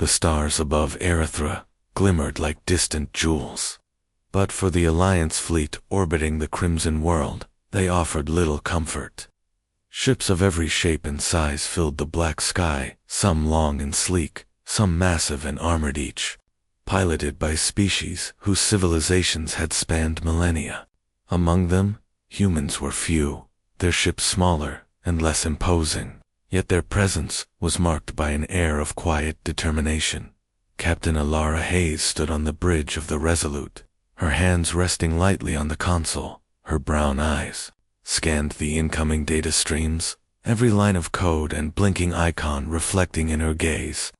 The stars above Erythra glimmered like distant jewels. But for the Alliance fleet orbiting the Crimson World, they offered little comfort. Ships of every shape and size filled the black sky, some long and sleek, some massive and armored each, piloted by species whose civilizations had spanned millennia. Among them, humans were few, their ships smaller and less imposing, yet their presence was marked by an air of quiet determination. Captain Alara Hayes stood on the bridge of the Resolute, her hands resting lightly on the console. Her brown eyes scanned the incoming data streams, every line of code and blinking icon reflecting in her gaze.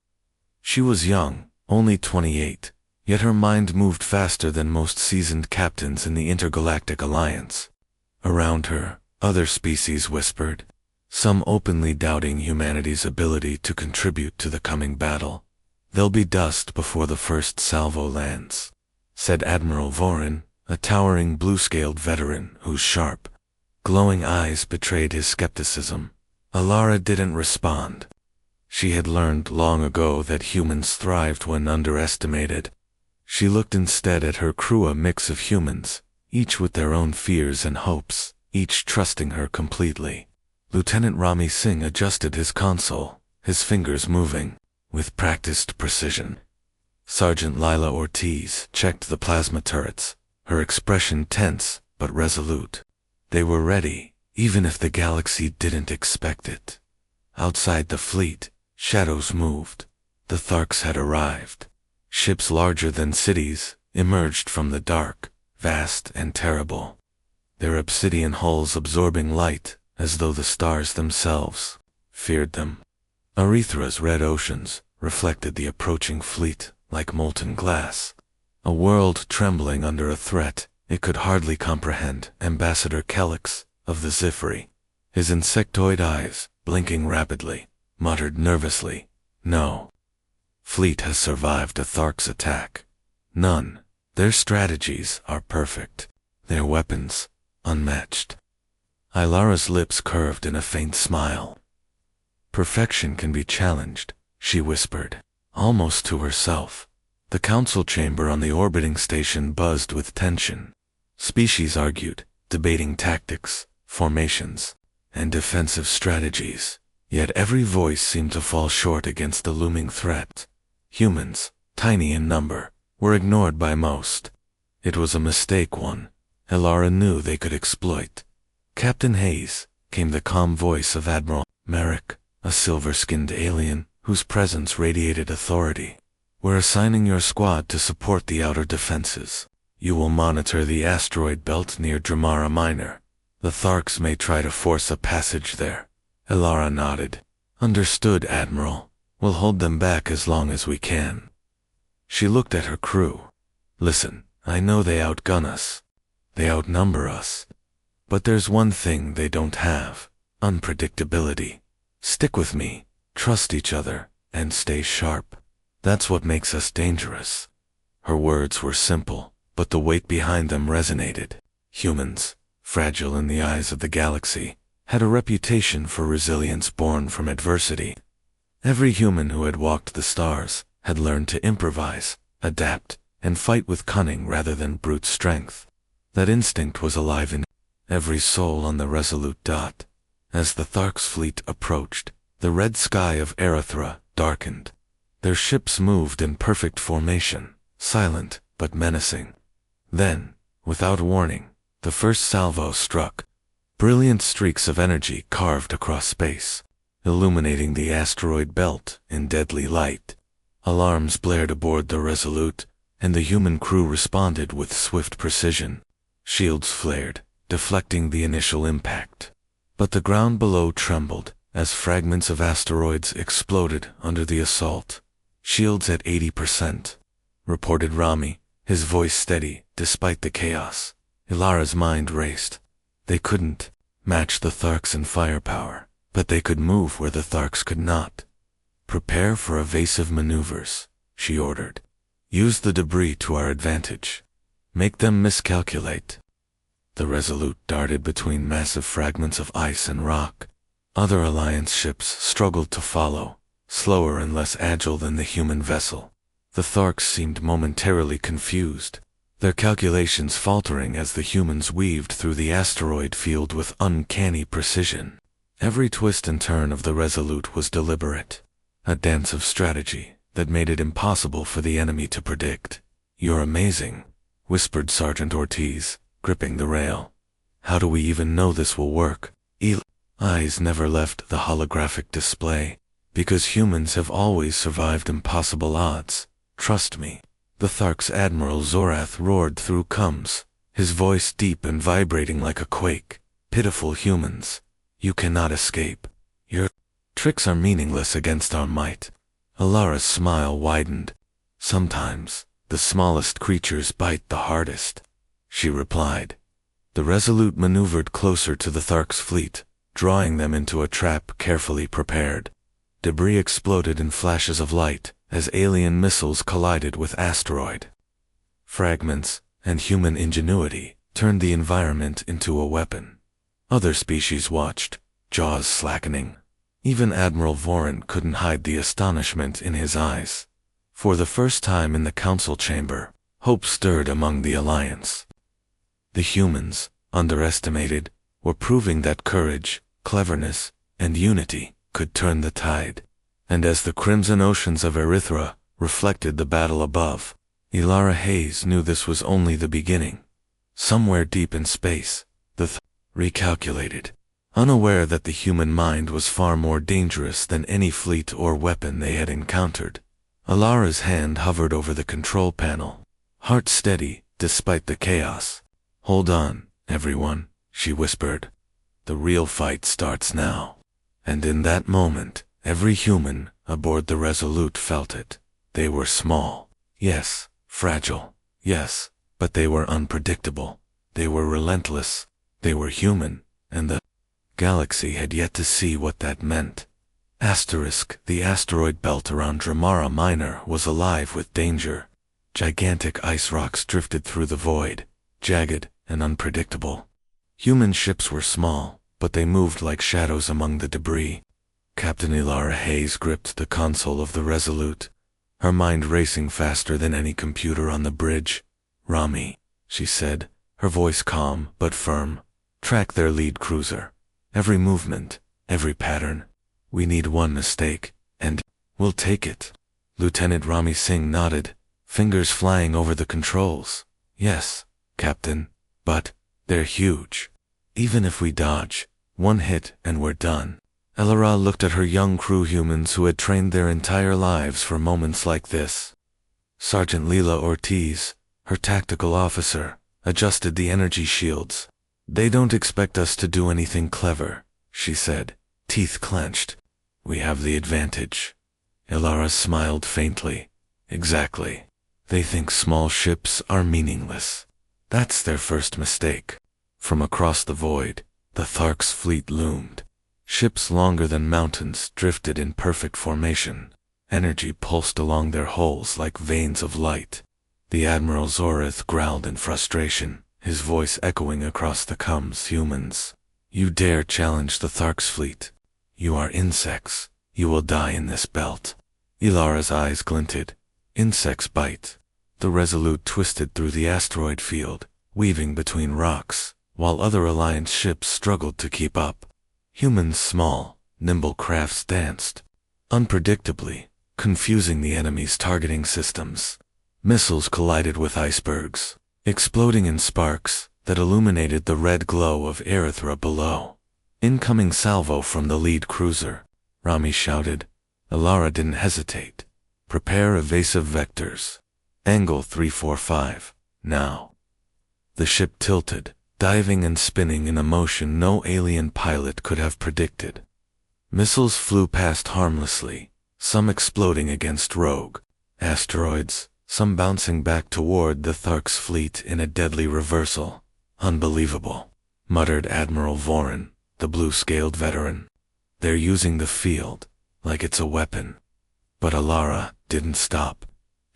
She was young, only 28, yet her mind moved faster than most seasoned captains in the Intergalactic Alliance. Around her, other species whispered, some openly doubting humanity's ability to contribute to the coming battle. "There'll be dust before the first salvo lands," said Admiral Vorin, a towering blue-scaled veteran whose sharp, glowing eyes betrayed his skepticism. Alara didn't respond. She had learned long ago that humans thrived when underestimated. She looked instead at her crew, a mix of humans, each with their own fears and hopes, each trusting her completely. Lieutenant Rami Singh adjusted his console, his fingers moving with practiced precision. Sergeant Lila Ortiz checked the plasma turrets, her expression tense but resolute. They were ready, even if the galaxy didn't expect it. Outside the fleet, shadows moved. The Tharks had arrived. Ships larger than cities emerged from the dark, vast and terrible, their obsidian hulls absorbing light as though the stars themselves feared them. Erythra's red oceans reflected the approaching fleet like molten glass, a world trembling under a threat it could hardly comprehend. Ambassador Kellex of the Zifri, his insectoid eyes blinking rapidly, muttered nervously, "No fleet has survived a Thark's attack. None. Their strategies are perfect, their weapons unmatched." Ilara's lips curved in a faint smile. "Perfection can be challenged," she whispered, almost to herself. The council chamber on the orbiting station buzzed with tension. Species argued, debating tactics, formations, and defensive strategies, yet every voice seemed to fall short against the looming threat. Humans, tiny in number, were ignored by most. It was a mistake one Ilara knew they could exploit. "Captain Hayes," came the calm voice of Admiral Merrick, a silver-skinned alien whose presence radiated authority. "We're assigning your squad to support the outer defenses. You will monitor the asteroid belt near Dramara Minor. The Tharks may try to force a passage there." Ilara nodded. "Understood, Admiral. We'll hold them back as long as we can." She looked at her crew. "Listen, I know they outgun us. They outnumber us. But there's one thing they don't have: unpredictability. Stick with me, trust each other, and stay sharp. That's what makes us dangerous." Her words were simple, but the weight behind them resonated. Humans, fragile in the eyes of the galaxy, had a reputation for resilience born from adversity. Every human who had walked the stars had learned to improvise, adapt, and fight with cunning rather than brute strength. That instinct was alive in every soul on the Resolute. As the Tharks fleet approached, the red sky of Erythra darkened. Their ships moved in perfect formation, silent but menacing. Then, without warning, the first salvo struck. Brilliant streaks of energy carved across space, illuminating the asteroid belt in deadly light. Alarms blared aboard the Resolute, and the human crew responded with swift precision. Shields flared, deflecting the initial impact. But the ground below trembled as fragments of asteroids exploded under the assault. "Shields at 80%, reported Rami, his voice steady despite the chaos. Ilara's mind raced. They couldn't match the Tharks in firepower, but they could move where the Tharks could not. "Prepare for evasive maneuvers," she ordered. "Use the debris to our advantage. Make them miscalculate." The Resolute darted between massive fragments of ice and rock. Other Alliance ships struggled to follow, slower and less agile than the human vessel. The Tharks seemed momentarily confused, their calculations faltering as the humans weaved through the asteroid field with uncanny precision. Every twist and turn of the Resolute was deliberate, a dance of strategy that made it impossible for the enemy to predict. "You're amazing," whispered Sergeant Ortiz, gripping the rail. "How do we even know this will work?" Eyes never left the holographic display, because humans have always survived impossible odds. "Trust me." The Tharks Admiral Zorath roared through comms, his voice deep and vibrating like a quake. "Pitiful humans, you cannot escape. Your tricks are meaningless against our might." Alara's smile widened. "Sometimes, the smallest creatures bite the hardest," she replied. The Resolute maneuvered closer to the Tharks' fleet, drawing them into a trap carefully prepared. Debris exploded in flashes of light as alien missiles collided with asteroid fragments, and human ingenuity turned the environment into a weapon. Other species watched, jaws slackening. Even Admiral Vorin couldn't hide the astonishment in his eyes. For the first time in the council chamber, hope stirred among the Alliance. The humans, underestimated, were proving that courage, cleverness, and unity could turn the tide. And as the crimson oceans of Erythra reflected the battle above, Ilara Hayes knew this was only the beginning. Somewhere deep in space, the recalculated, unaware that the human mind was far more dangerous than any fleet or weapon they had encountered. Alara's hand hovered over the control panel, heart steady despite the chaos. "Hold on, everyone," she whispered. "The real fight starts now." And in that moment, every human aboard the Resolute felt it. They were small, yes, fragile, yes, but they were unpredictable. They were relentless. They were human, and the galaxy had yet to see what that meant. The asteroid belt around Dramara Minor was alive with danger. Gigantic ice rocks drifted through the void, jagged and unpredictable. Human ships were small, but they moved like shadows among the debris. Captain Ilara Hayes gripped the console of the Resolute, her mind racing faster than any computer on the bridge. "Rami," she said, her voice calm but firm, "track their lead cruiser. Every movement, every pattern. We need one mistake, and we'll take it." Lieutenant Rami Singh nodded, fingers flying over the controls. "Yes, Captain, but they're huge. Even if we dodge, one hit and we're done." Elara looked at her young crew humans who had trained their entire lives for moments like this. Sergeant Leela Ortiz, her tactical officer, adjusted the energy shields. "They don't expect us to do anything clever," she said, teeth clenched. "We have the advantage." Elara smiled faintly. "Exactly. They think small ships are meaningless. That's their first mistake." From across the void, the Tharks' fleet loomed. Ships longer than mountains drifted in perfect formation. Energy pulsed along their hulls like veins of light. The Admiral Zorath growled in frustration, his voice echoing across the comms. "Humans, you dare challenge the Tharks' fleet? You are insects. You will die in this belt." Ilara's eyes glinted. "Insects bite." The Resolute twisted through the asteroid field, weaving between rocks, while other Alliance ships struggled to keep up. Humans' small, nimble crafts danced, unpredictably, confusing the enemy's targeting systems. Missiles collided with icebergs, exploding in sparks that illuminated the red glow of Erythra below. "Incoming salvo from the lead cruiser," Rami shouted. Ilara didn't hesitate. "Prepare evasive vectors. Angle 345, now." The ship tilted, diving and spinning in a motion no alien pilot could have predicted. Missiles flew past harmlessly, some exploding against rogue asteroids, some bouncing back toward the Tharks' fleet in a deadly reversal. "Unbelievable," muttered Admiral Vorin, the blue-scaled veteran. "They're using the field like it's a weapon." But Ilara didn't stop.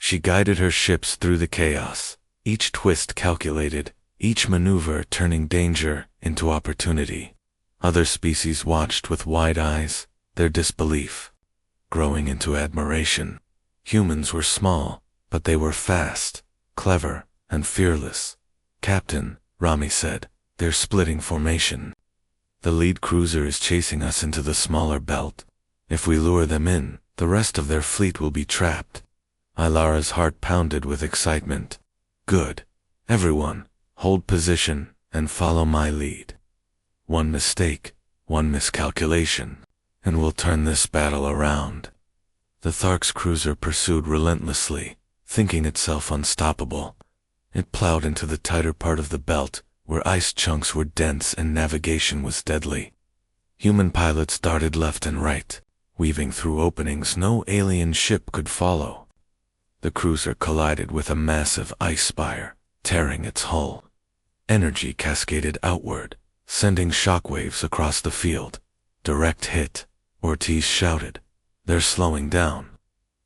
She guided her ships through the chaos, each twist calculated, each maneuver turning danger into opportunity. Other species watched with wide eyes, their disbelief. growing into admiration. Humans were small, but they were fast, clever, and fearless. "Captain," Rami said, "they're splitting formation. The lead cruiser is chasing us into the smaller belt. If we lure them in, the rest of their fleet will be trapped." Ilara's heart pounded with excitement. "Good. Everyone, hold position and follow my lead. One mistake, one miscalculation, and we'll turn this battle around." The Thark's cruiser pursued relentlessly, thinking itself unstoppable. It plowed into the tighter part of the belt, where ice chunks were dense and navigation was deadly. Human pilots darted left and right, weaving through openings no alien ship could follow. The cruiser collided with a massive ice spire, tearing its hull. Energy cascaded outward, sending shockwaves across the field. "Direct hit," Ortiz shouted. "They're slowing down."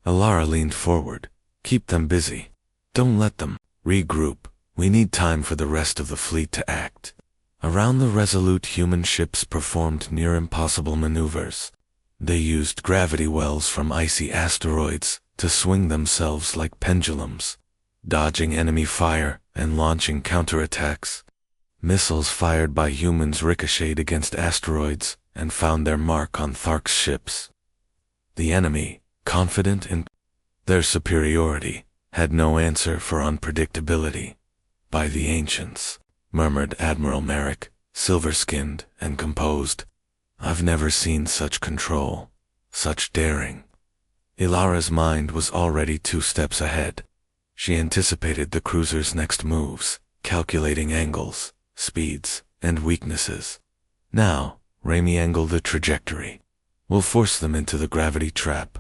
Ilara leaned forward. "Keep them busy. Don't let them regroup. We need time for the rest of the fleet to act." Around the resolute human ships performed near impossible maneuvers. They used gravity wells from icy asteroids to swing themselves like pendulums, dodging enemy fire and launching counterattacks. Missiles fired by humans ricocheted against asteroids and found their mark on Thark's ships. The enemy, confident in their superiority, had no answer for unpredictability. "By the ancients," murmured Admiral Merrick, silver-skinned and composed. "I've never seen such control, such daring." Ilara's mind was already 2 steps ahead. She anticipated the cruiser's next moves, calculating angles, speeds, and weaknesses. "Now, Rami, angle the trajectory. We'll force them into the gravity trap."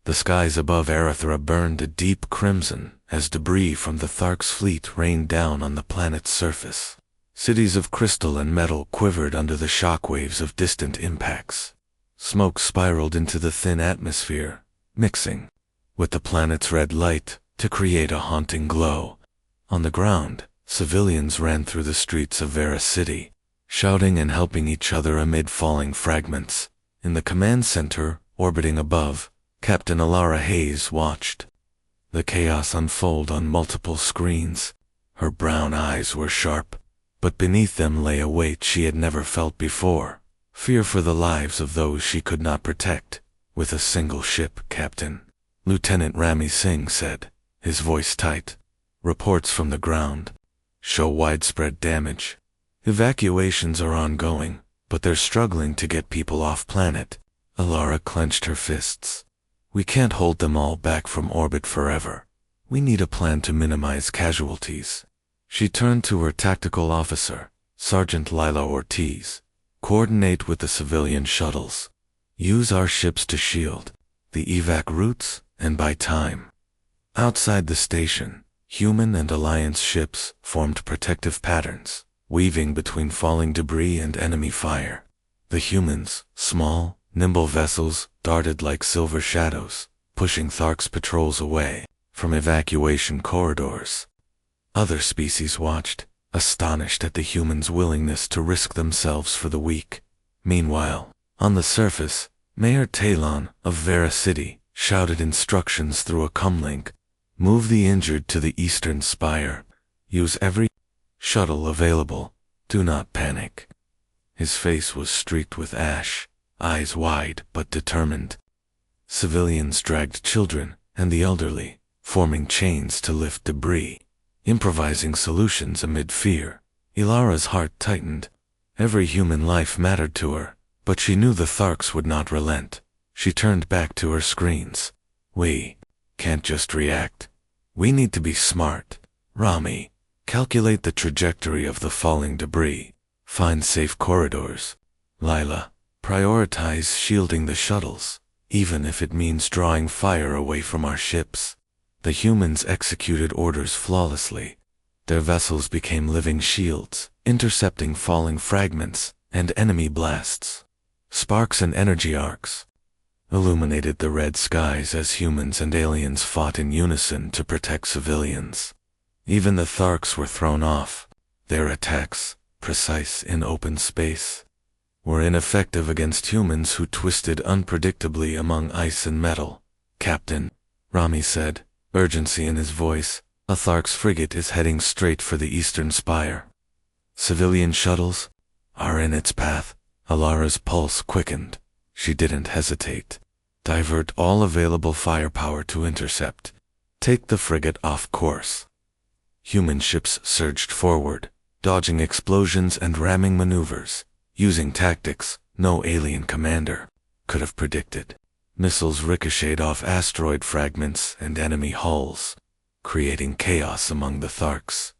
The skies above Erythra burned a deep crimson as debris from the Thark's fleet rained down on the planet's surface. Cities of crystal and metal quivered under the shockwaves of distant impacts. Smoke spiraled into the thin atmosphere, mixing with the planet's red light to create a haunting glow. On the ground, civilians ran through the streets of Vera City, shouting and helping each other amid falling fragments. In the command center, orbiting above, Captain Ilara Hayes watched the chaos unfold on multiple screens. Her brown eyes were sharp, but beneath them lay a weight she had never felt before, fear for the lives of those she could not protect. "With a single ship, Captain," Lieutenant Rami Singh said, his voice tight. "Reports from the ground show widespread damage. Evacuations are ongoing, but they're struggling to get people off planet." Ilara clenched her fists. "We can't hold them all back from orbit forever. We need a plan to minimize casualties." She turned to her tactical officer, Sergeant Lila Ortiz. "Coordinate with the civilian shuttles. Use our ships to shield the evac routes and buy time." Outside the station, human and Alliance ships formed protective patterns, weaving between falling debris and enemy fire. The humans, small, nimble vessels, darted like silver shadows, pushing Thark's patrols away from evacuation corridors. Other species watched, astonished at the humans' willingness to risk themselves for the weak. Meanwhile, on the surface, Mayor Talon of Vera City shouted instructions through a comlink. "Move the injured to the eastern spire. Use every shuttle available. Do not panic." His face was streaked with ash, eyes wide but determined. Civilians dragged children and the elderly, forming chains to lift debris, improvising solutions amid fear. Ilara's heart tightened. Every human life mattered to her, but she knew the Tharks would not relent. She turned back to her screens. "We can't just react. We need to be smart. Rami, calculate the trajectory of the falling debris. Find safe corridors. Lila, prioritize shielding the shuttles, even if it means drawing fire away from our ships." The humans executed orders flawlessly. Their vessels became living shields, intercepting falling fragments and enemy blasts. Sparks and energy arcs illuminated the red skies as humans and aliens fought in unison to protect civilians. Even the Tharks were thrown off, their attacks precise in open space. were ineffective against humans who twisted unpredictably among ice and metal. "Captain," Rami said, urgency in his voice, "a Thark's frigate is heading straight for the eastern spire. Civilian shuttles are in its path." Alara's pulse quickened. She didn't hesitate. "Divert all available firepower to intercept. Take the frigate off course." Human ships surged forward, dodging explosions and ramming maneuvers, using tactics no alien commander could have predicted. Missiles ricocheted off asteroid fragments and enemy hulls, creating chaos among the Tharks.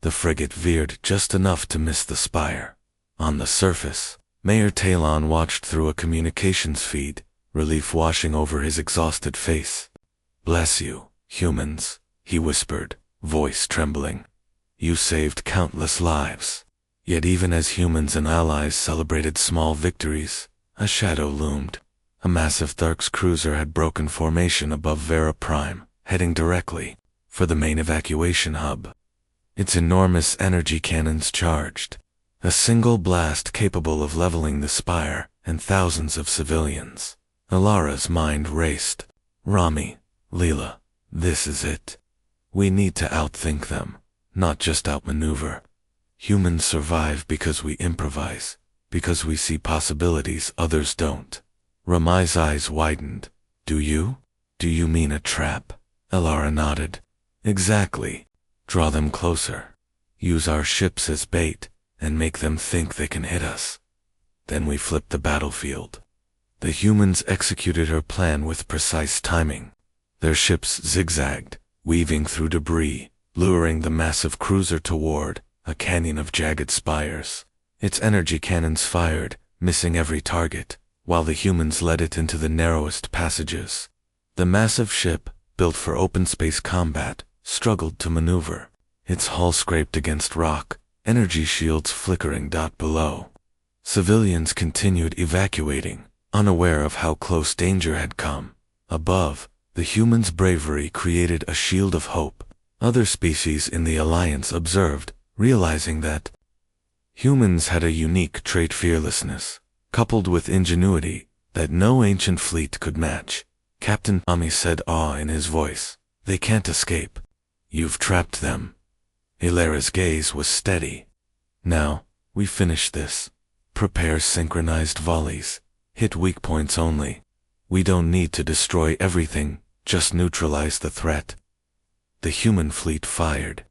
The frigate veered just enough to miss the spire. On the surface, Mayor Talon watched through a communications feed, relief washing over his exhausted face. "Bless you, humans," he whispered, voice trembling. "You saved countless lives." Yet even as humans and allies celebrated small victories, a shadow loomed. A massive Thark's cruiser had broken formation above Vera Prime, heading directly for the main evacuation hub. Its enormous energy cannons charged, a single blast capable of leveling the spire and thousands of civilians. Alara's mind raced. "Rami, Leela, this is it. We need to outthink them, not just outmaneuver. Humans survive because we improvise, because we see possibilities others don't." Rami's eyes widened. "Do you? Do you mean a trap?" Alara nodded. "Exactly. Draw them closer. Use our ships as bait, and make them think they can hit us. Then we flip the battlefield." The humans executed her plan with precise timing. Their ships zigzagged, weaving through debris, luring the massive cruiser toward a canyon of jagged spires. Its energy cannons fired, missing every target, while the humans led it into the narrowest passages. The massive ship, built for open space combat, struggled to maneuver. Its hull scraped against rock, energy shields flickering below. Civilians continued evacuating, unaware of how close danger had come. Above, the humans' bravery created a shield of hope. Other species in the Alliance observed, realizing that humans had a unique trait: fearlessness, coupled with ingenuity that no ancient fleet could match. "Captain," Ami said, awe in his voice, "they can't escape. You've trapped them." Ilara's gaze was steady. "Now, we finish this. Prepare synchronized volleys. Hit weak points only. We don't need to destroy everything, just neutralize the threat." The human fleet fired.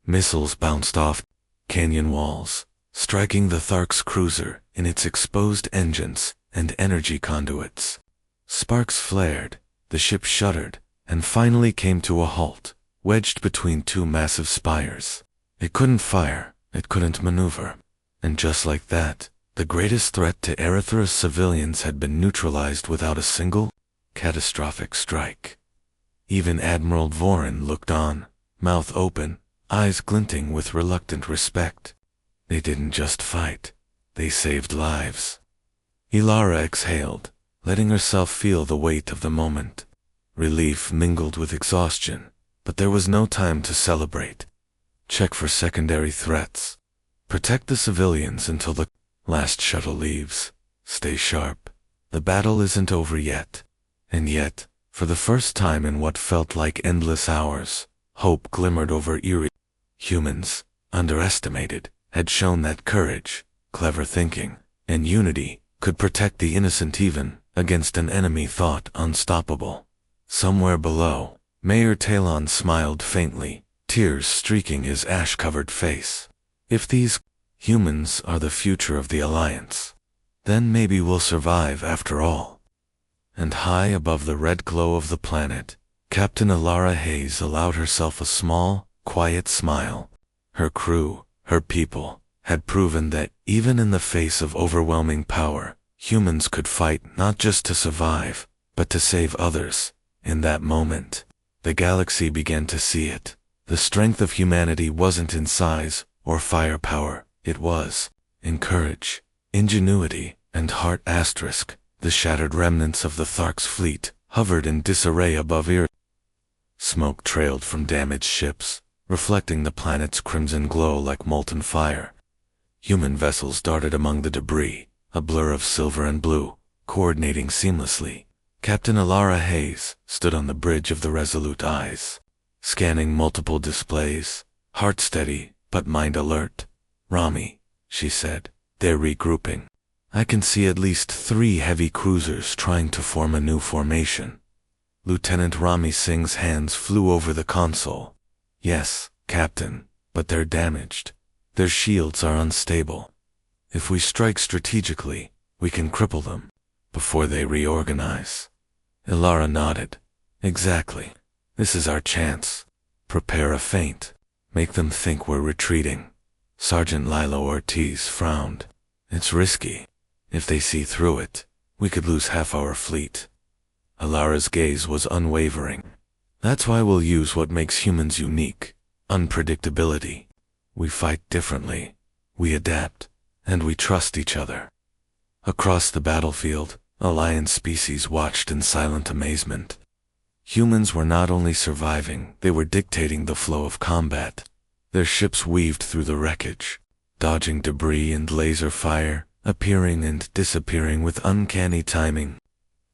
Missiles bounced off canyon walls, striking the Thark's cruiser in its exposed engines and energy conduits. Sparks flared, the ship shuddered, and finally came to a halt, wedged between two massive spires. It couldn't fire, it couldn't maneuver. And just like that, the greatest threat to Erythra's civilians had been neutralized without a single catastrophic strike. Even Admiral Vorin looked on, mouth open, eyes glinting with reluctant respect. They didn't just fight, they saved lives. Ilara exhaled, letting herself feel the weight of the moment. Relief mingled with exhaustion, but there was no time to celebrate. Check for secondary threats. Protect the civilians until the last shuttle leaves. Stay sharp. The battle isn't over yet. And yet, for the first time in what felt like endless hours, hope glimmered over Erie. Humans, underestimated, had shown that courage, clever thinking, and unity could protect the innocent even against an enemy thought unstoppable. Somewhere below, Mayor Talon smiled faintly, tears streaking his ash-covered face. "If these humans are the future of the Alliance, then maybe we'll survive after all." And high above the red glow of the planet, Captain Alara Hayes allowed herself a small, quiet smile. Her crew, her people, had proven that even in the face of overwhelming power, humans could fight not just to survive, but to save others. In that moment, the galaxy began to see it. The strength of humanity wasn't in size or firepower, it was in courage, ingenuity, and heart. The shattered remnants of the Thark's fleet hovered in disarray above Earth. Smoke trailed from damaged ships, reflecting the planet's crimson glow like molten fire. Human vessels darted among the debris, a blur of silver and blue, coordinating seamlessly. Captain Alara Hayes stood on the bridge of the Resolute Eyes, scanning multiple displays, heart steady, but mind alert. "Rami," she said, "they're regrouping. I can see at least 3 heavy cruisers trying to form a new formation." Lieutenant Rami Singh's hands flew over the console. "Yes, Captain, but they're damaged. Their shields are unstable. If we strike strategically, we can cripple them before they reorganize." Ilara nodded. "Exactly. This is our chance. Prepare a feint. Make them think we're retreating." Sergeant Lila Ortiz frowned. "It's risky. If they see through it, we could lose half our fleet." Ilara's gaze was unwavering. "That's why we'll use what makes humans unique: unpredictability. We fight differently. We adapt. And we trust each other." Across the battlefield, Alliance species watched in silent amazement. Humans were not only surviving, they were dictating the flow of combat. Their ships weaved through the wreckage, dodging debris and laser fire, appearing and disappearing with uncanny timing.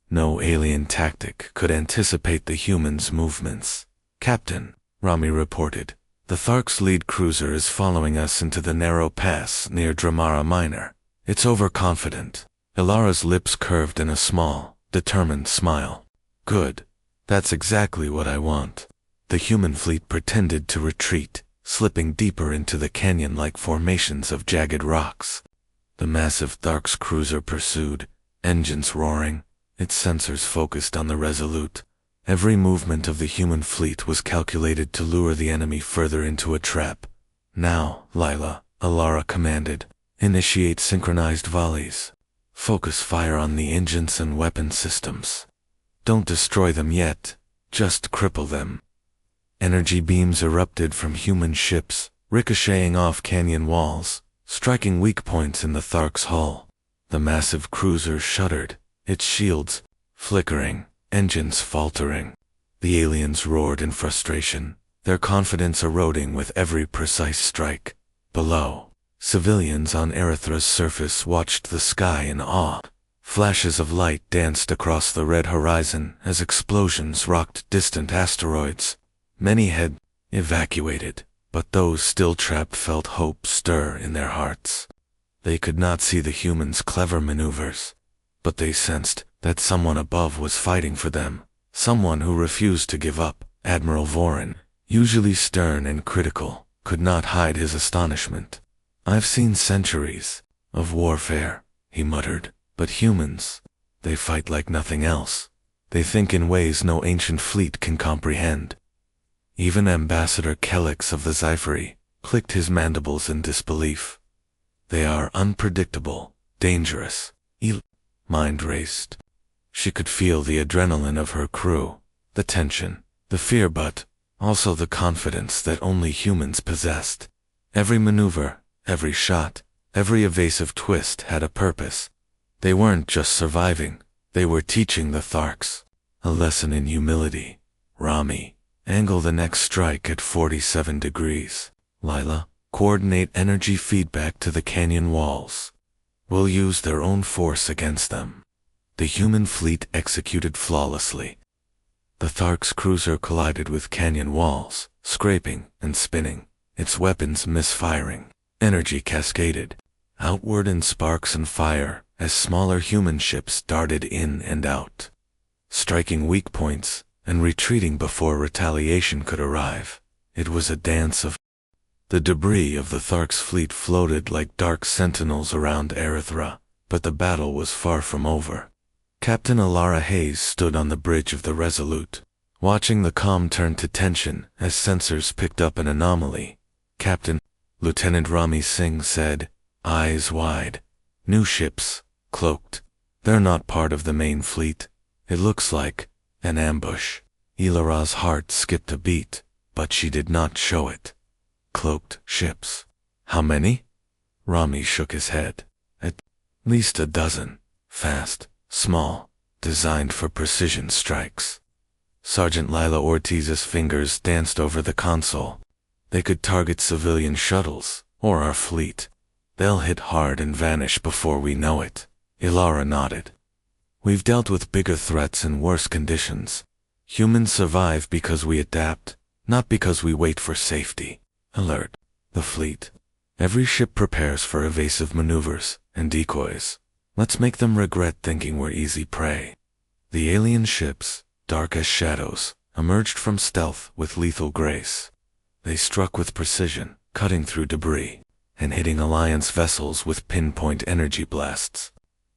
No alien tactic could anticipate the humans' movements. "Captain," Rami reported, "the Thark's lead cruiser is following us into the narrow pass near Dramara Minor. It's overconfident." Ilara's lips curved in a small, determined smile. "Good. That's exactly what I want." The human fleet pretended to retreat, slipping deeper into the canyon-like formations of jagged rocks. The massive Thark's cruiser pursued, engines roaring, its sensors focused on the Resolute. Every movement of the human fleet was calculated to lure the enemy further into a trap. "Now, Lila," Ilara commanded, "initiate synchronized volleys. Focus fire on the engines and weapon systems. Don't destroy them yet, just cripple them." Energy beams erupted from human ships, ricocheting off canyon walls, striking weak points in the Thark's hull. The massive cruiser shuddered, its shields flickering, engines faltering. The aliens roared in frustration, their confidence eroding with every precise strike. Below, civilians on Erythra's surface watched the sky in awe. Flashes of light danced across the red horizon as explosions rocked distant asteroids. Many had evacuated, but those still trapped felt hope stir in their hearts. They could not see the humans' clever maneuvers, but they sensed that someone above was fighting for them, someone who refused to give up. Admiral Vorin, usually stern and critical, could not hide his astonishment. "I've seen centuries of warfare," he muttered, "but humans, they fight like nothing else. They think in ways no ancient fleet can comprehend." Even Ambassador Kellex of the Sci-Fi clicked his mandibles in disbelief. "They are unpredictable, dangerous." Mind raced. She could feel the adrenaline of her crew, the tension, the fear, but also the confidence that only humans possessed. Every maneuver, every shot, every evasive twist had a purpose. They weren't just surviving, they were teaching the Tharks a lesson in humility. "Rami, angle the next strike at 47 degrees. Lila, coordinate energy feedback to the canyon walls. We'll use their own force against them." The human fleet executed flawlessly. The Thark's cruiser collided with canyon walls, scraping and spinning, its weapons misfiring. Energy cascaded outward in sparks and fire as smaller human ships darted in and out, striking weak points and retreating before retaliation could arrive. It was a dance of the debris of the Thark's fleet floated like dark sentinels around Erythra, but the battle was far from over. Captain Alara Hayes stood on the bridge of the Resolute, watching the calm turn to tension as sensors picked up an anomaly. "Captain," Lieutenant Rami Singh said, eyes wide. "New ships, cloaked. They're not part of the main fleet. It looks like an ambush." Ilara's heart skipped a beat, but she did not show it. "Cloaked ships. How many?" Rami shook his head. "At least a dozen. Fast, small, designed for precision strikes." Sergeant Lila Ortiz's fingers danced over the console. "They could target civilian shuttles, or our fleet. They'll hit hard and vanish before we know it. Ilara nodded. We've dealt with bigger threats in worse conditions. Humans survive because we adapt, not because we wait for safety. Alert. The fleet. Every ship prepares for evasive maneuvers and decoys. Let's make them regret thinking we're easy prey. The alien ships, dark as shadows, emerged from stealth with lethal grace. They struck with precision, cutting through debris, and hitting Alliance vessels with pinpoint energy blasts.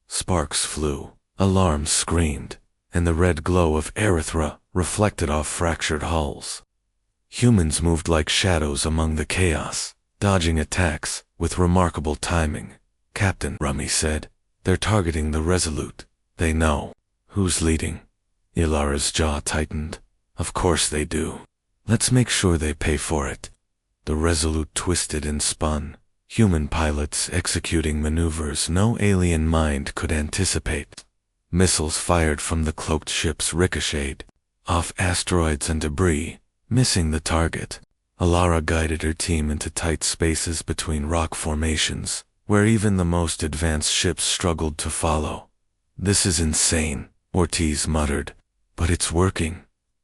Sparks flew, alarms screamed, and the red glow of Erythra reflected off fractured hulls. Humans moved like shadows among the chaos, dodging attacks with remarkable timing. Captain, Rummy said, they're targeting the Resolute. They know. Who's leading? Ilara's jaw tightened. Of course they do. Let's make sure they pay for it. The Resolute twisted and spun, human pilots executing maneuvers no alien mind could anticipate. Missiles fired from the cloaked ships ricocheted off asteroids and debris, missing the target. Ilara guided her team into tight spaces between rock formations, where even the most advanced ships struggled to follow. This is insane, Ortiz muttered, but it's working.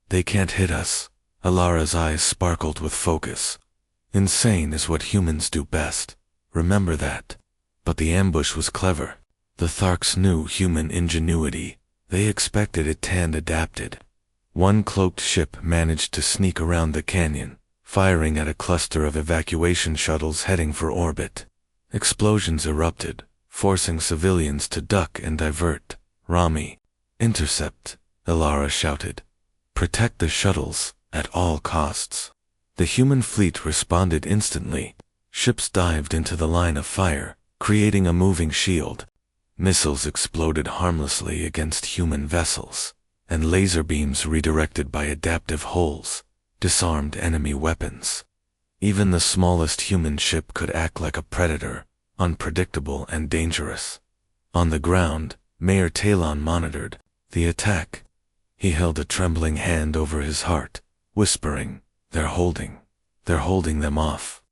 They can't hit us. Ilara's eyes sparkled with focus. Insane is what humans do best. Remember that. But the ambush was clever. The Tharks knew human ingenuity. They expected it and adapted. One cloaked ship managed to sneak around the canyon, firing at a cluster of evacuation shuttles heading for orbit. Explosions erupted, forcing civilians to duck and divert. Rami, intercept, Ilara shouted. Protect the shuttles, at all costs. The human fleet responded instantly. Ships dived into the line of fire, creating a moving shield. Missiles exploded harmlessly against human vessels, and laser beams redirected by adaptive holes disarmed enemy weapons. Even the smallest human ship could act like a predator, unpredictable and dangerous. On the ground, Mayor Talon monitored the attack. He held a trembling hand over his heart, whispering, They're holding them off.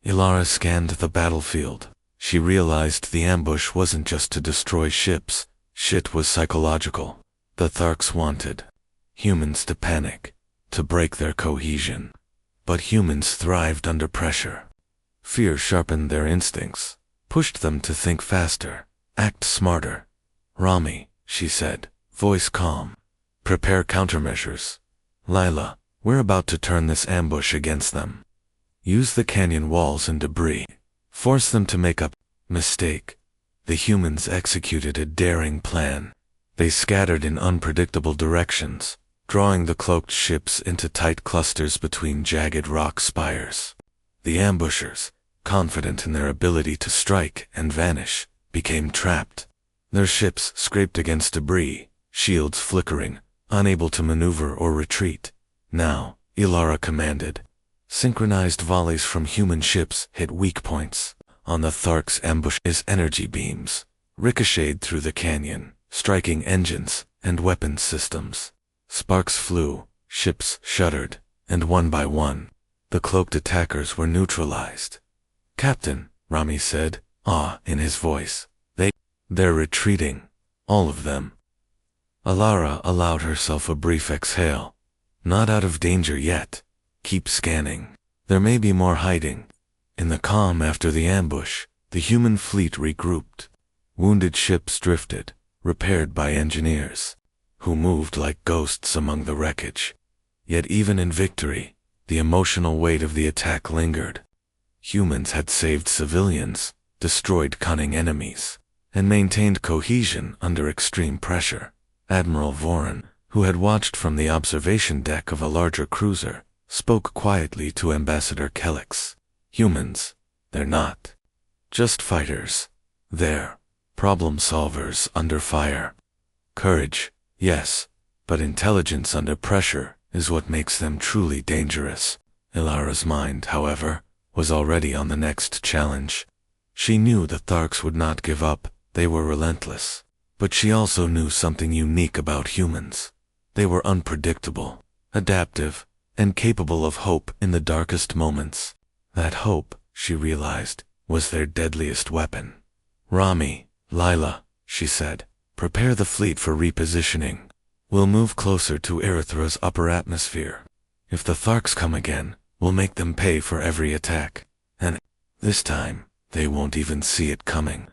Ilara scanned the battlefield. She realized the ambush wasn't just to destroy ships. Shit was psychological. The Tharks wanted humans to panic, to break their cohesion. But humans thrived under pressure. Fear sharpened their instincts, pushed them to think faster, act smarter. Rami, she said, voice calm. Prepare countermeasures. Lila, we're about to turn this ambush against them. Use the canyon walls and debris. Force them to make a mistake. The humans executed a daring plan. They scattered in unpredictable directions, drawing the cloaked ships into tight clusters between jagged rock spires. The ambushers, confident in their ability to strike and vanish, became trapped. Their ships scraped against debris, shields flickering, unable to maneuver or retreat. Now, Ilara commanded. Synchronized volleys from human ships hit weak points. On the Tharks' ambush's energy beams ricocheted through the canyon, striking engines and weapons systems. Sparks flew, ships shuddered, and one by one, the cloaked attackers were neutralized. Captain, Rami said, awe in his voice. They're retreating. All of them. Ilara allowed herself a brief exhale. Not out of danger yet. Keep scanning. There may be more hiding. In the calm after the ambush, the human fleet regrouped. Wounded ships drifted, repaired by engineers, who moved like ghosts among the wreckage. Yet even in victory, the emotional weight of the attack lingered. Humans had saved civilians, destroyed cunning enemies, and maintained cohesion under extreme pressure. Admiral Voren, who had watched from the observation deck of a larger cruiser, spoke quietly to Ambassador Kellex. Humans, they're not just fighters. They're problem solvers under fire. Courage, yes, but intelligence under pressure is what makes them truly dangerous. Ilara's mind, however, was already on the next challenge. She knew the Tharks would not give up. They were relentless. But she also knew something unique about humans. They were unpredictable, adaptive, and capable of hope in the darkest moments. That hope, she realized, was their deadliest weapon. Rami, Lila, she said, prepare the fleet for repositioning. We'll move closer to Erythra's upper atmosphere. If the Tharks come again, we'll make them pay for every attack. And this time, they won't even see it coming.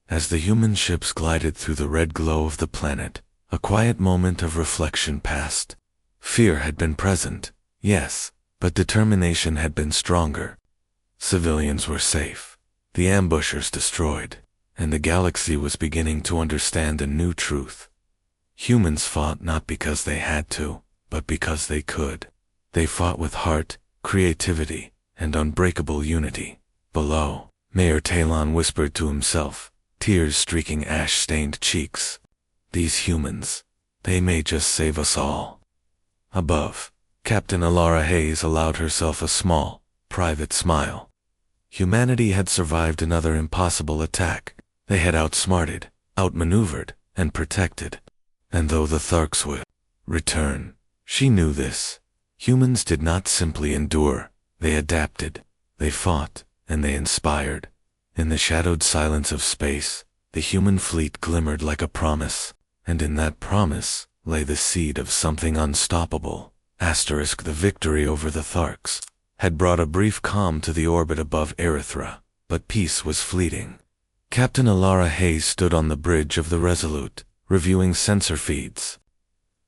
As the human ships glided through the red glow of the planet, a quiet moment of reflection passed. Fear had been present, yes, but determination had been stronger. Civilians were safe, the ambushers destroyed, and the galaxy was beginning to understand a new truth. Humans fought not because they had to, but because they could. They fought with heart, creativity, and unbreakable unity. Below, Mayor Talon whispered to himself, tears streaking ash-stained cheeks. These humans, they may just save us all. Above, Captain Alara Hayes allowed herself a small, private smile. Humanity had survived another impossible attack. They had outsmarted, outmaneuvered, and protected. And though the Tharks would return, she knew this. Humans did not simply endure, they adapted, they fought, and they inspired. In the shadowed silence of space, the human fleet glimmered like a promise, and in that promise lay the seed of something unstoppable. The victory over the Tharks had brought a brief calm to the orbit above Erythra, but peace was fleeting. Captain Alara Hayes stood on the bridge of the Resolute, reviewing sensor feeds.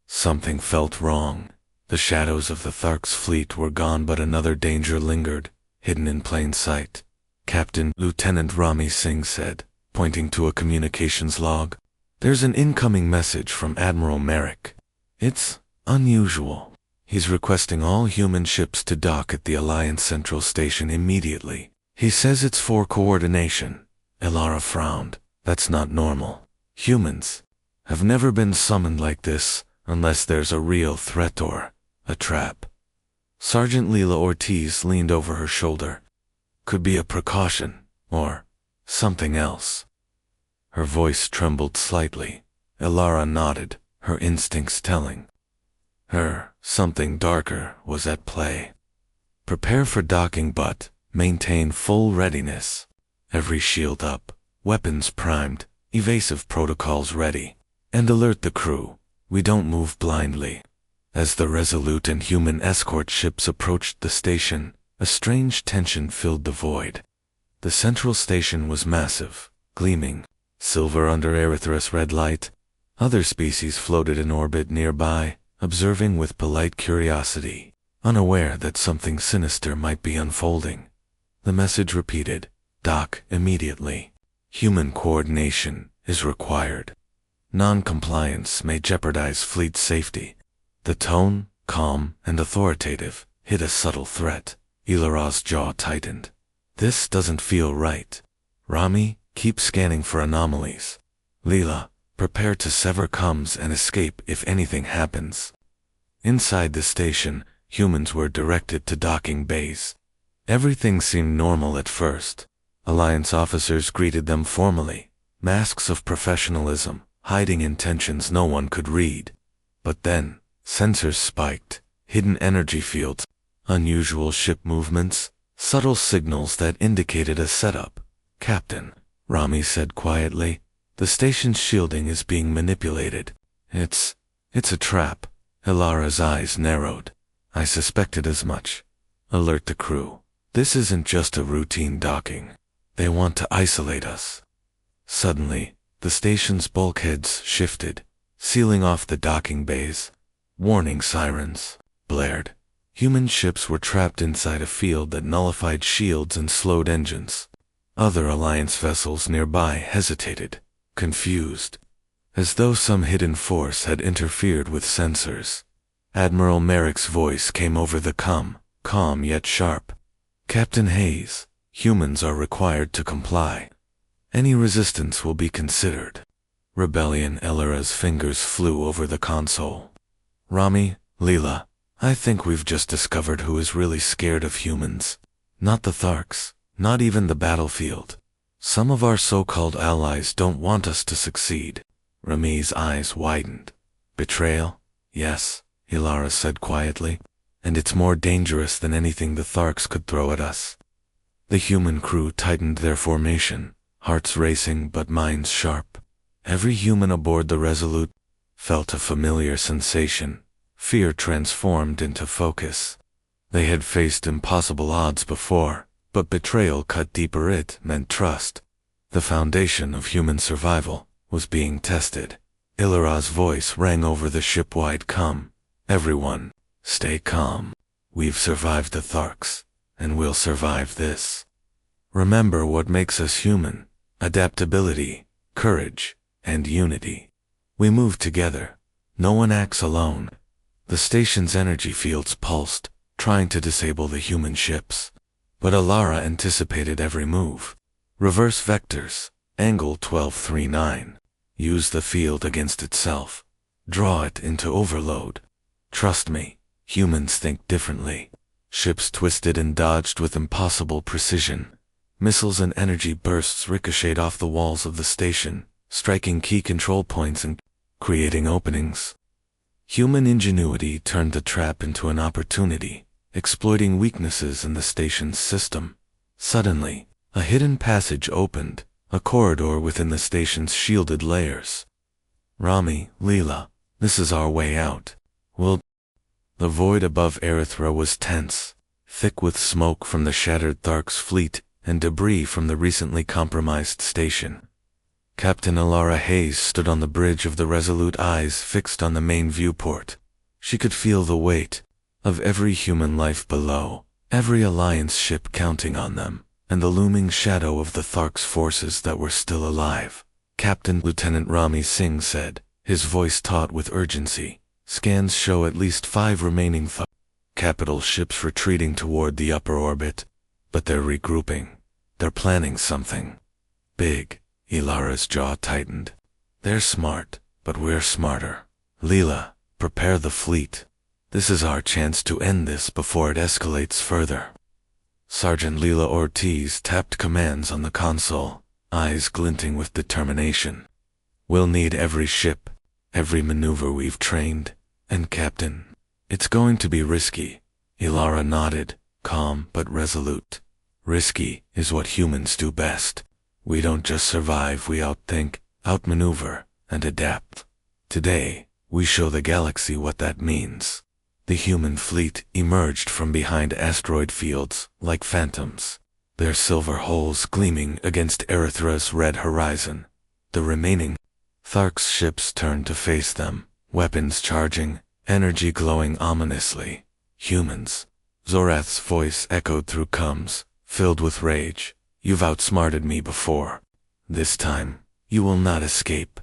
Something felt wrong. The shadows of the Tharks' fleet were gone, but another danger lingered, hidden in plain sight. Captain Lieutenant Rami Singh said, pointing to a communications log, "There's an incoming message from Admiral Merrick. It's unusual. He's requesting all human ships to dock at the Alliance Central Station immediately. He says it's for coordination." Elara frowned. That's not normal. Humans have never been summoned like this unless there's a real threat or a trap. Sergeant Leela Ortiz leaned over her shoulder. Could be a precaution, or something else. Her voice trembled slightly. Elara nodded, her instincts telling her something darker was at play. Prepare for docking, but maintain full readiness. Every shield up, weapons primed, evasive protocols ready, and alert the crew. We don't move blindly. As the Resolute and human escort ships approached the station, a strange tension filled the void. The central station was massive, gleaming, silver under Erythra's red light. Other species floated in orbit nearby, observing with polite curiosity, unaware that something sinister might be unfolding. The message repeated, "Dock immediately. Human coordination is required. Non-compliance may jeopardize fleet safety." The tone, calm and authoritative, hid a subtle threat. Elara's jaw tightened. This doesn't feel right. Rami, keep scanning for anomalies. Leela, prepare to sever comms and escape if anything happens. Inside the station, humans were directed to docking bays. Everything seemed normal at first. Alliance officers greeted them formally, masks of professionalism, hiding intentions no one could read. But then, sensors spiked, hidden energy fields, unusual ship movements, subtle signals that indicated a setup. "Captain," Rami said quietly, "the station's shielding is being manipulated. It's a trap." Elara's eyes narrowed. "I suspected as much. Alert the crew. This isn't just a routine docking. They want to isolate us." Suddenly, the station's bulkheads shifted, sealing off the docking bays. Warning sirens blared. Human ships were trapped inside a field that nullified shields and slowed engines. Other Alliance vessels nearby hesitated, confused, as though some hidden force had interfered with sensors. Admiral Merrick's voice came over the calm yet sharp. "Captain Hayes, humans are required to comply. Any resistance will be considered." Rebellion. Elara's fingers flew over the console. "Rami, Leela, I think we've just discovered who is really scared of humans. Not the Tharks, not even the battlefield. Some of our so-called allies don't want us to succeed." Rami's eyes widened. "Betrayal? Yes," Elara said quietly. "And it's more dangerous than anything the Tharks could throw at us." The human crew tightened their formation, hearts racing but minds sharp. Every human aboard the Resolute felt a familiar sensation, fear transformed into focus. They had faced impossible odds before, but betrayal cut deeper. It meant trust. The foundation of human survival was being tested. Ilara's voice rang over the ship-wide comm. Everyone, stay calm. We've survived the Tharks, and we'll survive this. Remember what makes us human: adaptability, courage, and unity. We move together. No one acts alone. The station's energy fields pulsed, trying to disable the human ships. But Ilara anticipated every move. Reverse vectors, angle 1239. Use the field against itself. Draw it into overload. Trust me, humans think differently. Ships twisted and dodged with impossible precision. Missiles and energy bursts ricocheted off the walls of the station, striking key control points and creating openings. Human ingenuity turned the trap into an opportunity, exploiting weaknesses in the station's system. Suddenly, a hidden passage opened, a corridor within the station's shielded layers. Rami, Leela, this is our way out. The void above Erythra was tense, thick with smoke from the shattered Thark's fleet and debris from the recently compromised station. Captain Ilara Hayes stood on the bridge of the Resolute, eyes fixed on the main viewport. She could feel the weight of every human life below, every Alliance ship counting on them, and the looming shadow of the Thark's forces that were still alive. Captain Lieutenant Rami Singh said, his voice taut with urgency, "Scans show at least 5 remaining capital ships retreating toward the upper orbit, but they're regrouping. They're planning something big." Ilara's jaw tightened. "They're smart, but we're smarter. Leela, prepare the fleet. This is our chance to end this before it escalates further." Sergeant Leela Ortiz tapped commands on the console, eyes glinting with determination. "We'll need every ship, every maneuver we've trained, and Captain, it's going to be risky." Ilara nodded, calm but resolute. "Risky is what humans do best. We don't just survive, we outthink, outmaneuver, and adapt. Today, we show the galaxy what that means." The human fleet emerged from behind asteroid fields like phantoms, their silver hulls gleaming against Erythra's red horizon. The remaining Thark's ships turned to face them, weapons charging, energy glowing ominously. "Humans." Zorath's voice echoed through comms, filled with rage. "You've outsmarted me before. This time, you will not escape."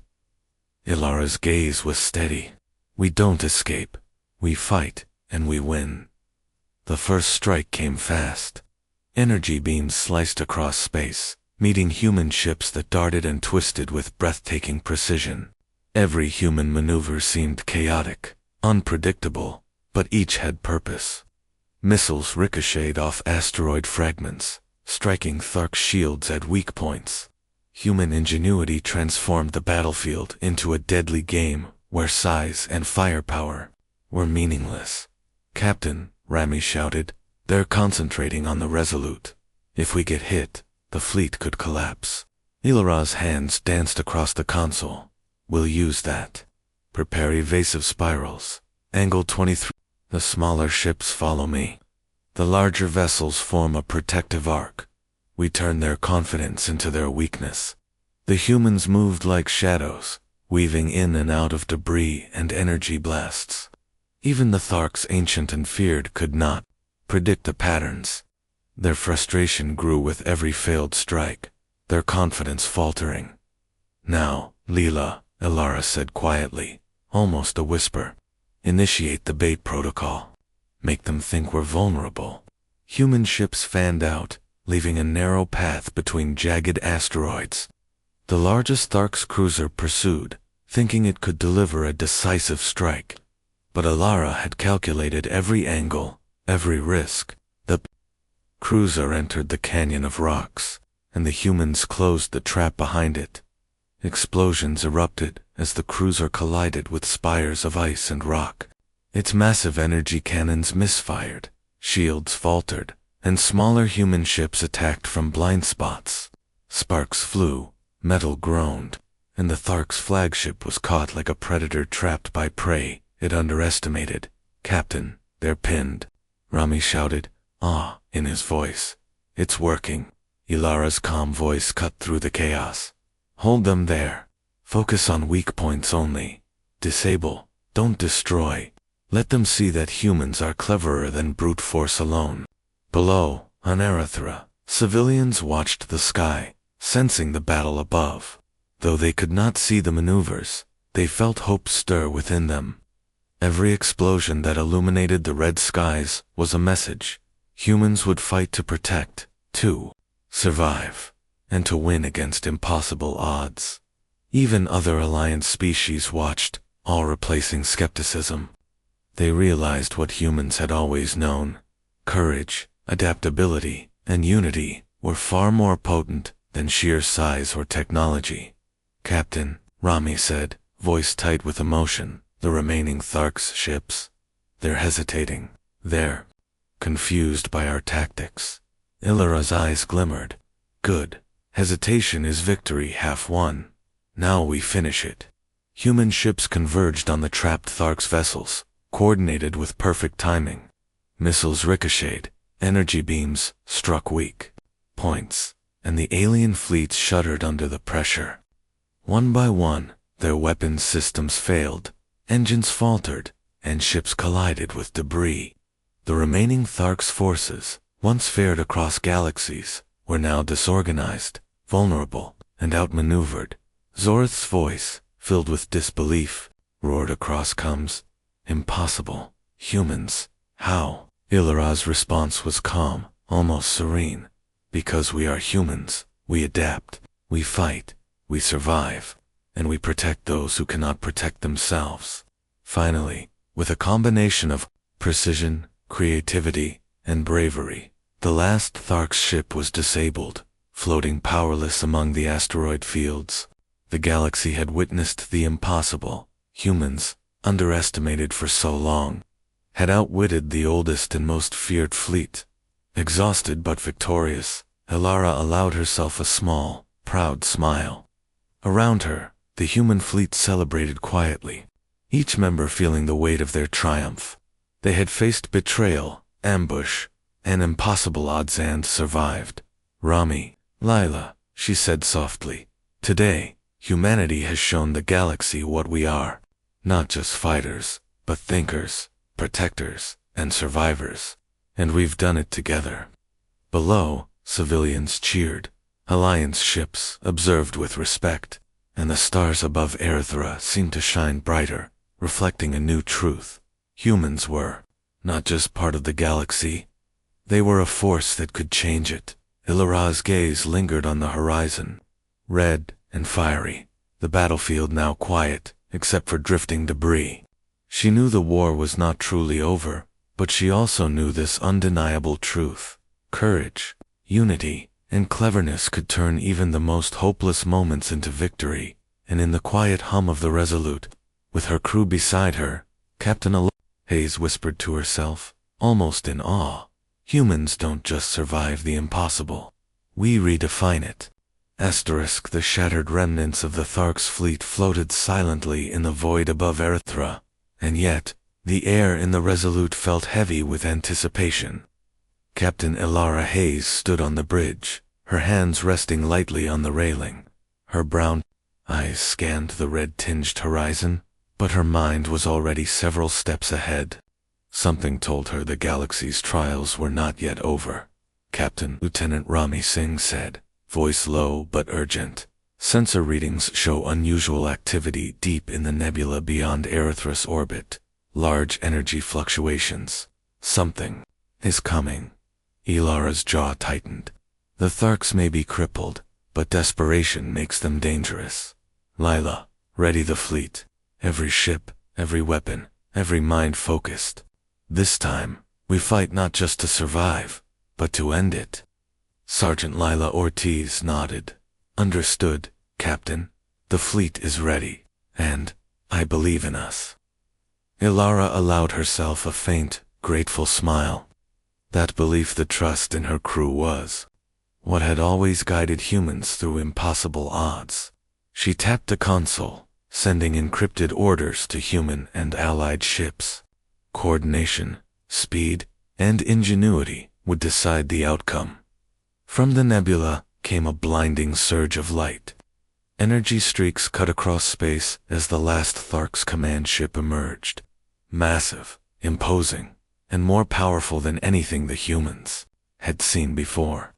Ilara's gaze was steady. "We don't escape. We fight, and we win." The first strike came fast. Energy beams sliced across space, meeting human ships that darted and twisted with breathtaking precision. Every human maneuver seemed chaotic, unpredictable, but each had purpose. Missiles ricocheted off asteroid fragments, striking Thark shields at weak points. Human ingenuity transformed the battlefield into a deadly game where size and firepower were meaningless. "Captain," Rami shouted, "they're concentrating on the Resolute. If we get hit, the fleet could collapse." Ilara's hands danced across the console. "We'll use that. Prepare evasive spirals. Angle 23. The smaller ships follow me. The larger vessels form a protective arc. We turn their confidence into their weakness." The humans moved like shadows, weaving in and out of debris and energy blasts. Even the Tharks, ancient and feared, could not predict the patterns. Their frustration grew with every failed strike, their confidence faltering. "Now, Leela," Ilara said quietly, almost a whisper. "Initiate the bait protocol. Make them think we're vulnerable." Human ships fanned out, leaving a narrow path between jagged asteroids. The largest Thark's cruiser pursued, thinking it could deliver a decisive strike. But Ilara had calculated every angle, every risk. The cruiser entered the canyon of rocks, and the humans closed the trap behind it. Explosions erupted as the cruiser collided with spires of ice and rock. Its massive energy cannons misfired, shields faltered, and smaller human ships attacked from blind spots. Sparks flew, metal groaned, and the Thark's flagship was caught like a predator trapped by prey it underestimated. "Captain, they're pinned," Rami shouted, awe in his voice. "It's working." Ilara's calm voice cut through the chaos. "Hold them there. Focus on weak points only. Disable, don't destroy. Let them see that humans are cleverer than brute force alone." Below, on Erythra, civilians watched the sky, sensing the battle above. Though they could not see the maneuvers, they felt hope stir within them. Every explosion that illuminated the red skies was a message. Humans would fight to protect, to survive, and to win against impossible odds. Even other Alliance species watched, all replacing skepticism. They realized what humans had always known. Courage, adaptability, and unity were far more potent than sheer size or technology. "Captain," Rami said, voice tight with emotion, "the remaining Thark's ships. They're hesitating. They're confused by our tactics." Ilara's eyes glimmered. "Good. Hesitation is victory half won. Now we finish it." Human ships converged on the trapped Thark's vessels, coordinated with perfect timing. Missiles ricocheted, energy beams struck weak points, and the alien fleets shuddered under the pressure. One by one, their weapons systems failed, engines faltered, and ships collided with debris. The remaining Thark's forces, once fared across galaxies, were now disorganized, vulnerable, and outmaneuvered. Zorth's voice, filled with disbelief, roared across coms. "Impossible. Humans. How?" Ilara's response was calm, almost serene. "Because we are humans, we adapt, we fight, we survive, and we protect those who cannot protect themselves." Finally, with a combination of precision, creativity, and bravery, the last Thark's ship was disabled, floating powerless among the asteroid fields. The galaxy had witnessed the impossible. Humans, underestimated for so long, had outwitted the oldest and most feared fleet. Exhausted but victorious, Ilara allowed herself a small, proud smile. Around her, the human fleet celebrated quietly, each member feeling the weight of their triumph. They had faced betrayal, ambush, and impossible odds and survived. "Rami, Lila," she said softly, "today, humanity has shown the galaxy what we are. Not just fighters, but thinkers, protectors, and survivors. And we've done it together." Below, civilians cheered. Alliance ships observed with respect, and the stars above Erythra seemed to shine brighter, reflecting a new truth. Humans were not just part of the galaxy. They were a force that could change it. Ilara's gaze lingered on the horizon, red and fiery, the battlefield now quiet, except for drifting debris. She knew the war was not truly over, but she also knew this undeniable truth. Courage, unity, and cleverness could turn even the most hopeless moments into victory, and in the quiet hum of the Resolute, with her crew beside her, Captain Hayes whispered to herself, almost in awe, "Humans don't just survive the impossible. We redefine it." The shattered remnants of the Thark's fleet floated silently in the void above Erythra, and yet, the air in the Resolute felt heavy with anticipation. Captain Ilara Hayes stood on the bridge, her hands resting lightly on the railing. Her brown eyes scanned the red-tinged horizon, but her mind was already several steps ahead. Something told her the galaxy's trials were not yet over. "Captain," Lieutenant Rami Singh said, voice low but urgent. "Sensor readings show unusual activity deep in the nebula beyond Erythra's orbit. Large energy fluctuations. Something is coming." Ilara's jaw tightened. The Tharks may be crippled, but desperation makes them dangerous. "Lila, ready the fleet. Every ship, every weapon, every mind focused. This time, we fight not just to survive, but to end it." Sergeant Lila Ortiz nodded. "Understood, Captain. The fleet is ready, and I believe in us." Ilara allowed herself a faint, grateful smile. That belief, the trust in her crew, was what had always guided humans through impossible odds. She tapped the console, sending encrypted orders to human and allied ships. Coordination, speed, and ingenuity would decide the outcome. From the nebula came a blinding surge of light. Energy streaks cut across space as the last Thark's command ship emerged. Massive, imposing, and more powerful than anything the humans had seen before.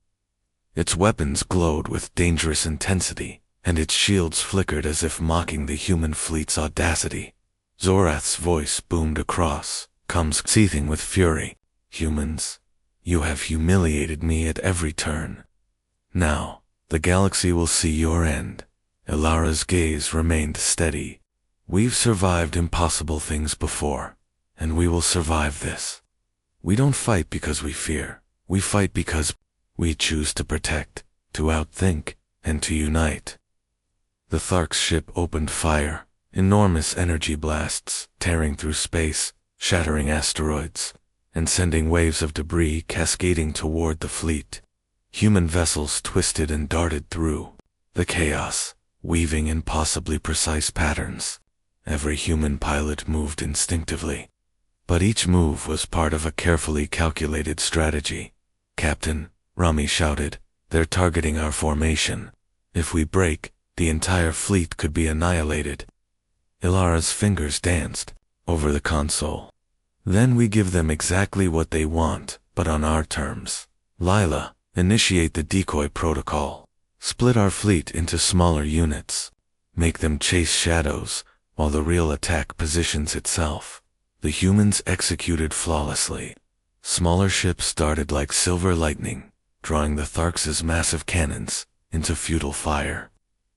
Its weapons glowed with dangerous intensity, and its shields flickered as if mocking the human fleet's audacity. Zorath's voice boomed across, comes seething with fury. Humans, you have humiliated me at every turn. Now, the galaxy will see your end. Ilara's gaze remained steady. We've survived impossible things before, and we will survive this. We don't fight because we fear. We fight because we choose to protect, to outthink, and to unite. The Thark's ship opened fire, enormous energy blasts tearing through space, shattering asteroids, and sending waves of debris cascading toward the fleet. Human vessels twisted and darted through the chaos, weaving impossibly precise patterns. Every human pilot moved instinctively, but each move was part of a carefully calculated strategy. "Captain," Rami shouted, "they're targeting our formation. If we break, the entire fleet could be annihilated." Ilara's fingers danced over the console. "Then we give them exactly what they want, but on our terms. Lila, initiate the decoy protocol. Split our fleet into smaller units. Make them chase shadows, while the real attack positions itself." The humans executed flawlessly. Smaller ships darted like silver lightning, drawing the Tharks' massive cannons into futile fire.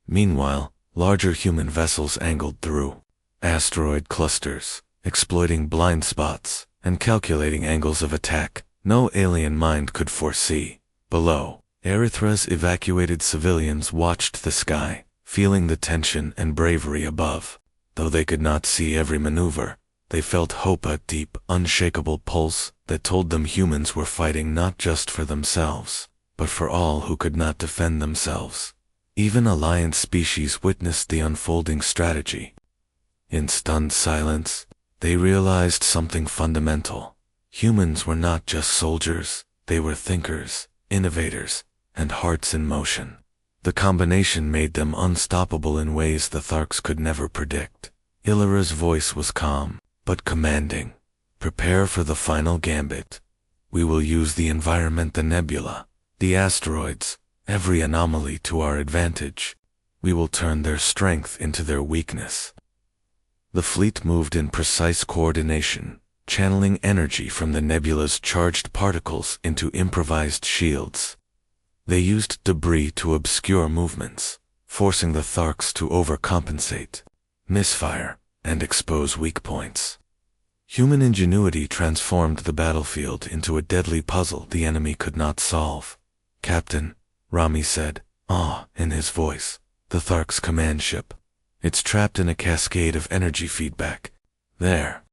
Meanwhile, larger human vessels angled through asteroid clusters, exploiting blind spots and calculating angles of attack no alien mind could foresee. Below, Erythra's evacuated civilians watched the sky, feeling the tension and bravery above. Though they could not see every maneuver, they felt hope, a deep, unshakable pulse that told them humans were fighting not just for themselves, but for all who could not defend themselves. Even Alliance species witnessed the unfolding strategy. In stunned silence, they realized something fundamental. Humans were not just soldiers, they were thinkers, innovators, and hearts in motion. The combination made them unstoppable in ways the Tharks could never predict. Ilara's voice was calm, but commanding. "Prepare for the final gambit. We will use the environment, the nebula, the asteroids, every anomaly to our advantage. We will turn their strength into their weakness." The fleet moved in precise coordination, channeling energy from the nebula's charged particles into improvised shields. They used debris to obscure movements, forcing the Tharks to overcompensate, misfire, and expose weak points. Human ingenuity transformed the battlefield into a deadly puzzle the enemy could not solve. "Captain," Rami said, awe in his voice, "the Thark's command ship. It's trapped in a cascade of energy feedback. There,